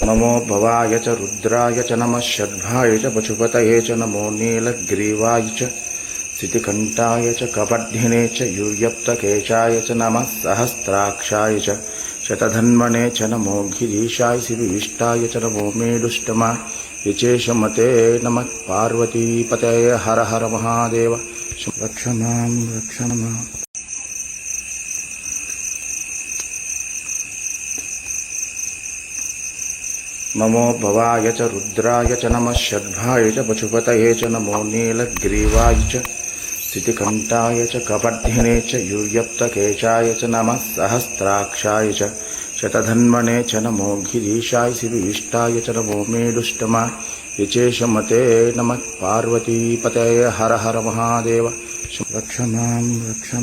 नमो भवाय च रुद्राय च नमः षड्भाय च पशुपतये च नमो नीलग्रीवाय च स्थितिकण्ठाय च कपर्धिने च यूयप्तकेशाय च नमः सहस्राक्षाय च शतधन्वने च नमो गिरीशाय शिविविष्टाय च नमो मेडुष्टमा विचेशमते नमः पार्वतीपतये हर हर महादेव रक्ष मां रक्ष माम्। नमो भवाय च रुद्राय च नमः षड्भाय च पशुपतये च नमो नीलग्रीवाय च स्थितिकण्ठाय च कपर्धिने च यूयप्तकेशाय च नमः सहस्राक्षाय च शतधन्वने च नमो गिरीशाय शिविविष्टाय च नमो मेडुष्टमा विचेशमते नमः पार्वतीपतये हर हर महादेव रक्ष मां रक्ष